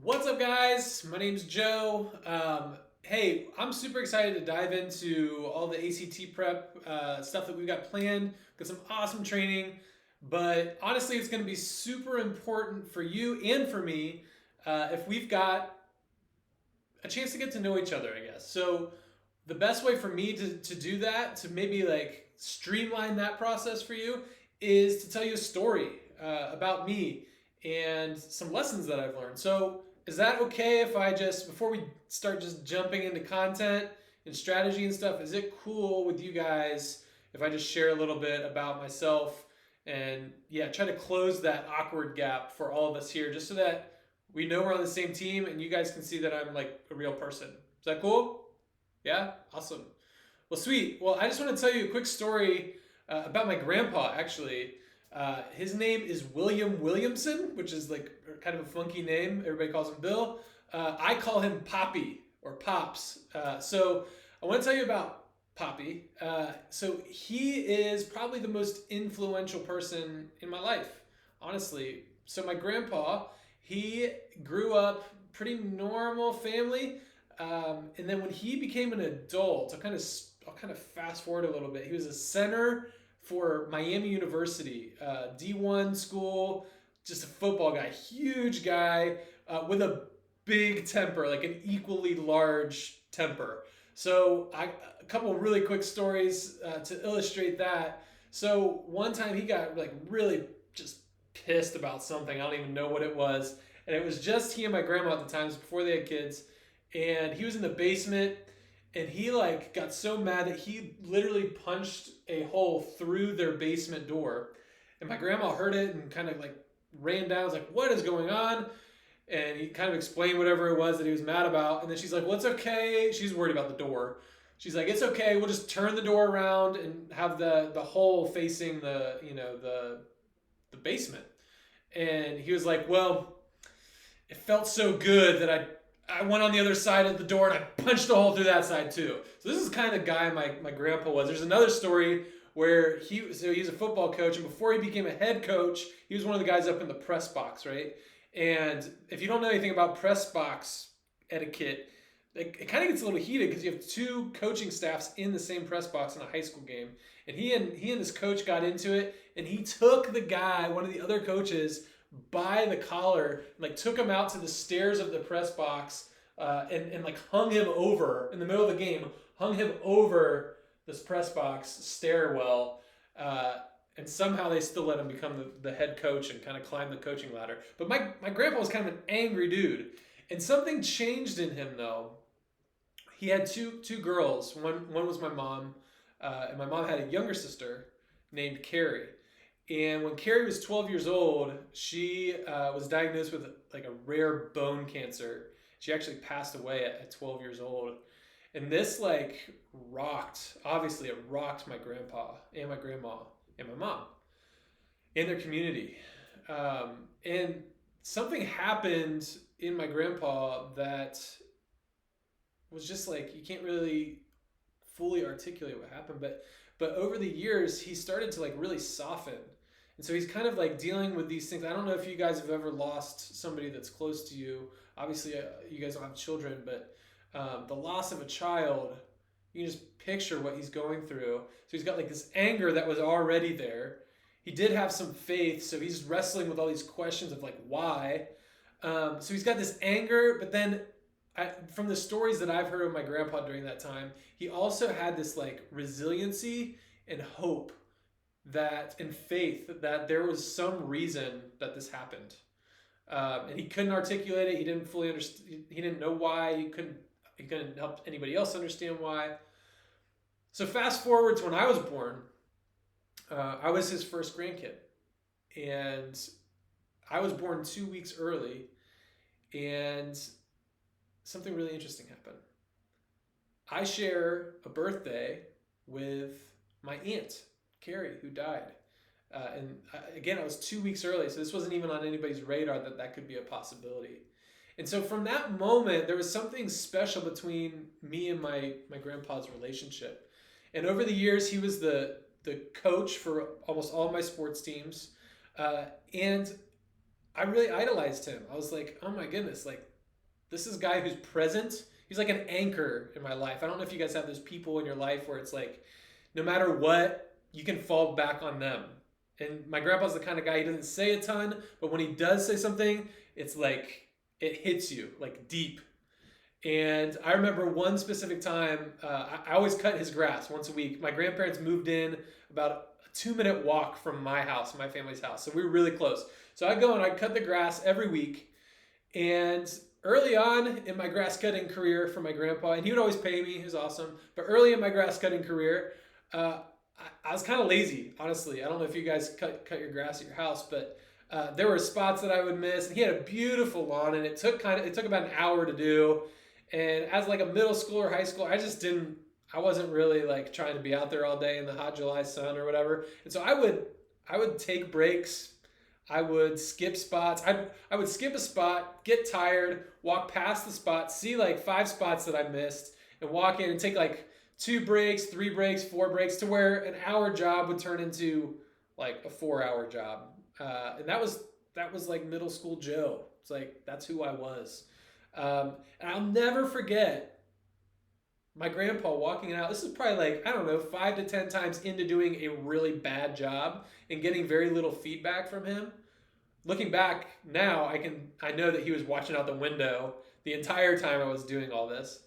What's up, guys? My name's Joe. Hey, I'm super excited to dive into all the ACT prep stuff that we've got planned. Got some awesome training, but honestly, it's going to be super important for you and for me if we've got a chance to get to know each other, I guess. So, the best way for me to do that, to maybe like streamline that process for you, is to tell you a story about me and some lessons that I've learned. So, is that okay if I just, before we start just jumping into content and strategy and stuff, is it cool with you guys if I just share a little bit about myself and yeah, try to close that awkward gap for all of us here just so that we know we're on the same team and you guys can see that I'm like a real person. Is that cool? Yeah? Awesome. Well, sweet. Well, I just want to tell you a quick story about my grandpa, actually. His name is William Williamson, which is like kind of a funky name. Everybody calls him Bill. I call him Poppy or Pops. So I want to tell you about Poppy. So he is probably the most influential person in my life, honestly. So my grandpa, he grew up pretty normal family. And then when he became an adult, I'll kind of fast forward a little bit. He was a center for Miami University, D1 school, just a football guy, huge guy with a big temper, like an equally large temper. A couple of really quick stories to illustrate that. So one time he got like really just pissed about something. I don't even know what it was, and it was just he and my grandma at the times before they had kids, and he was in the basement and he like got so mad that he literally punched a hole through their basement door. And my grandma heard it and kind of like ran down, was like, what is going on? And he kind of explained whatever it was that he was mad about. And then she's like, well, it's okay. She's worried about the door. She's like, it's okay. We'll just turn the door around and have the hole facing the basement. And he was like, well, it felt so good that I went on the other side of the door and I punched a hole through that side too. So this is kind of the guy my grandpa was. There's another story where he's a football coach, and before he became a head coach, he was one of the guys up in the press box, right? And if you don't know anything about press box etiquette, it kind of gets a little heated because you have two coaching staffs in the same press box in a high school game. And he and this coach got into it, and he took the guy, one of the other coaches, by the collar, like took him out to the stairs of the press box, and like hung him over in the middle of the game, hung him over this press box stairwell. And somehow they still let him become the head coach and kind of climb the coaching ladder. But my grandpa was kind of an angry dude. And something changed in him though. He had two girls. One was my mom, and my mom had a younger sister named Carrie. And when Carrie was 12 years old, she was diagnosed with like a rare bone cancer. She actually passed away at 12 years old. And this like rocked, obviously it rocked my grandpa and my grandma and my mom in their community. And something happened in my grandpa that was just like, you can't really fully articulate what happened, but over the years he started to like really soften. And so he's kind of like dealing with these things. I don't know if you guys have ever lost somebody that's close to you. Obviously, you guys don't have children, but the loss of a child, you can just picture what he's going through. So he's got like this anger that was already there. He did have some faith, so he's wrestling with all these questions of like why. So he's got this anger, but then from the stories that I've heard of my grandpa during that time, he also had this like resiliency and hope, that and faith that there was some reason that this happened, and he couldn't articulate it. He didn't fully understand. He didn't know why. He couldn't help anybody else understand why. So fast forward to when I was born, I was his first grandkid, and I was born 2 weeks early, and something really interesting happened. I share a birthday with my aunt, Carrie, who died. Again, I was 2 weeks early, so this wasn't even on anybody's radar that that could be a possibility. And so from that moment, there was something special between me and my grandpa's relationship. And over the years, he was the coach for almost all of my sports teams. And I really idolized him. I was like, oh my goodness, like this is a guy who's present. He's like an anchor in my life. I don't know if you guys have those people in your life where it's like, no matter what, you can fall back on them. And my grandpa's the kind of guy, he doesn't say a ton, but when he does say something, it's like it hits you like deep. And I remember one specific time, I always cut his grass once a week. My grandparents moved in about a 2 minute walk from my house, my family's house. So we were really close. So I'd go and I'd cut the grass every week. And early on in my grass cutting career for my grandpa, and he would always pay me, he was awesome. But early in my grass cutting career, I was kind of lazy, honestly. I don't know if you guys cut your grass at your house, but there were spots that I would miss. And he had a beautiful lawn, and it took about an hour to do. And as like a middle school or high school, I wasn't really like trying to be out there all day in the hot July sun or whatever. And so I would take breaks. I would skip spots. I would skip a spot, get tired, walk past the spot, see like 5 spots that I missed, and walk in and take like 2 breaks, 3 breaks, 4 breaks, to where an hour job would turn into like a 4-hour job. And that was like middle school Joe. It's like, that's who I was. And I'll never forget my grandpa walking out. This is probably like, I don't know, 5 to 10 times into doing a really bad job and getting very little feedback from him. Looking back now, I know that he was watching out the window the entire time I was doing all this.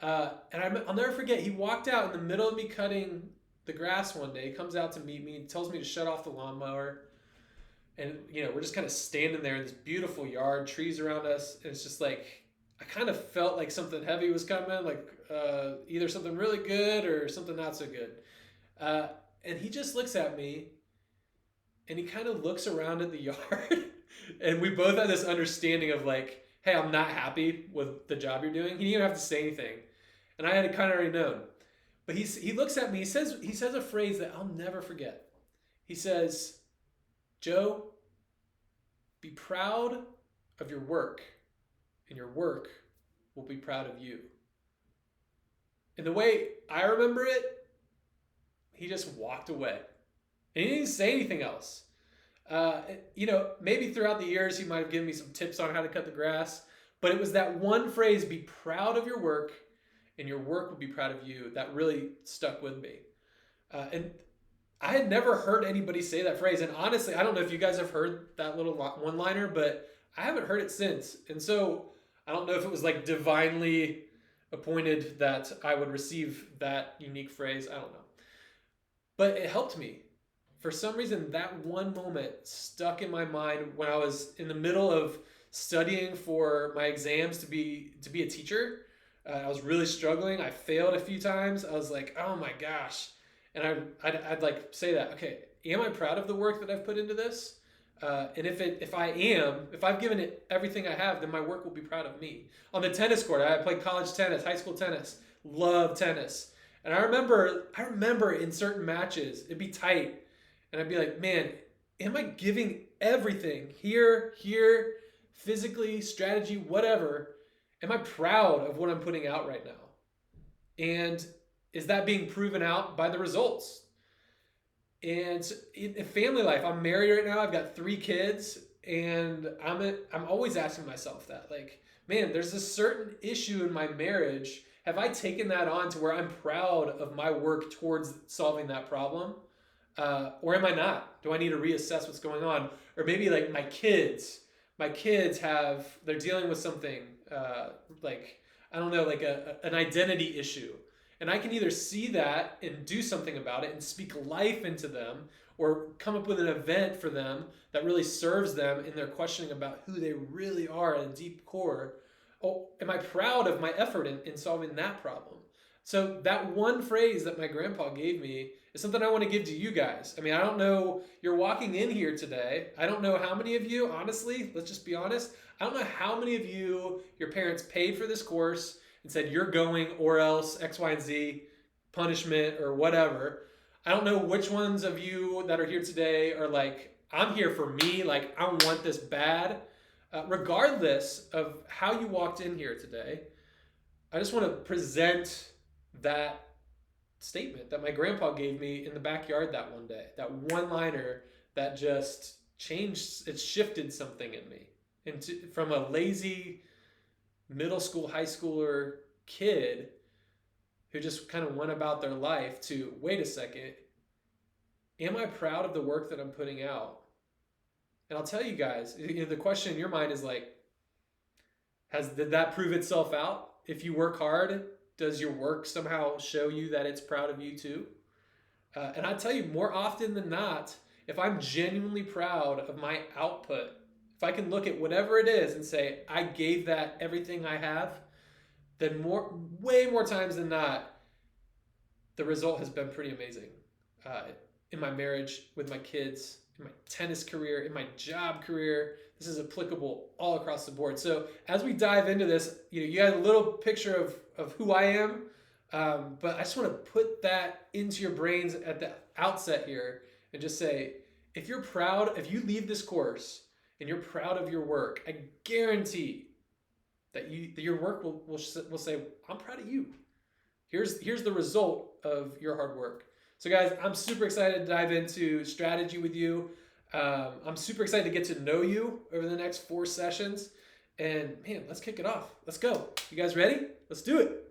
And I'll never forget, he walked out in the middle of me cutting the grass one day. He comes out to meet me, tells me to shut off the lawnmower. And, we're just kind of standing there in this beautiful yard, trees around us. And it's just like, I kind of felt like something heavy was coming, like either something really good or something not so good. And he just looks at me and he kind of looks around at the yard. And we both had this understanding of like, hey, I'm not happy with the job you're doing. He didn't even have to say anything. And I had kind of already known. But he looks at me, he says a phrase that I'll never forget. He says, Joe, be proud of your work, and your work will be proud of you. And the way I remember it, he just walked away. And he didn't say anything else. Maybe throughout the years he might have given me some tips on how to cut the grass, but it was that one phrase, be proud of your work, and your work will be proud of you, that really stuck with me. And I had never heard anybody say that phrase. And honestly, I don't know if you guys have heard that little one-liner, but I haven't heard it since. And so I don't know if it was like divinely appointed that I would receive that unique phrase. I don't know. But it helped me. For some reason, that one moment stuck in my mind when I was in the middle of studying for my exams to be a teacher. I was really struggling. I failed a few times. I was like, oh my gosh. And I'd like say that, okay, am I proud of the work that I've put into this? And if I've given it everything I have, then my work will be proud of me. On the tennis court, I played college tennis, high school tennis, love tennis. And I remember in certain matches, it'd be tight. And I'd be like, man, am I giving everything here, physically, strategy, whatever? Am I proud of what I'm putting out right now? And is that being proven out by the results? And in family life, I'm married right now. I've got 3 kids, and I'm always asking myself that, like, man, there's a certain issue in my marriage. Have I taken that on to where I'm proud of my work towards solving that problem? Or am I not? Do I need to reassess what's going on? Or maybe like my kids they're dealing with something like, I don't know, like an identity issue. And I can either see that and do something about it and speak life into them, or come up with an event for them that really serves them in their questioning about who they really are at a deep core. Oh, am I proud of my effort in solving that problem? So that one phrase that my grandpa gave me is something I want to give to you guys. I mean, I don't know, you're walking in here today. I don't know how many of you, honestly, let's just be honest. I don't know how many of you, your parents paid for this course and said, you're going or else X, Y, and Z, punishment or whatever. I don't know which ones of you that are here today are like, I'm here for me, like I want this bad. Regardless of how you walked in here today, I just want to present that statement that my grandpa gave me in the backyard that one day. That one-liner that just changed, it shifted something in me from a lazy middle school, high schooler kid who just kind of went about their life to, wait a second, am I proud of the work that I'm putting out? And I'll tell you guys, the question in your mind is like, did that prove itself out? If you work hard, does your work somehow show you that it's proud of you too? And I tell you, more often than not, if I'm genuinely proud of my output, if I can look at whatever it is and say, I gave that everything I have, then way more times than not, the result has been pretty amazing. In my marriage, with my kids, in my tennis career, in my job career, this is applicable all across the board. So as we dive into this, you got a little picture of who I am, but I just want to put that into your brains at the outset here and just say, if you're proud, if you leave this course and you're proud of your work, I guarantee that your work will say, I'm proud of you. Here's the result of your hard work. So guys, I'm super excited to dive into strategy with you. I'm super excited to get to know you over the next 4 sessions. And man, let's kick it off. Let's go. You guys ready? Let's do it.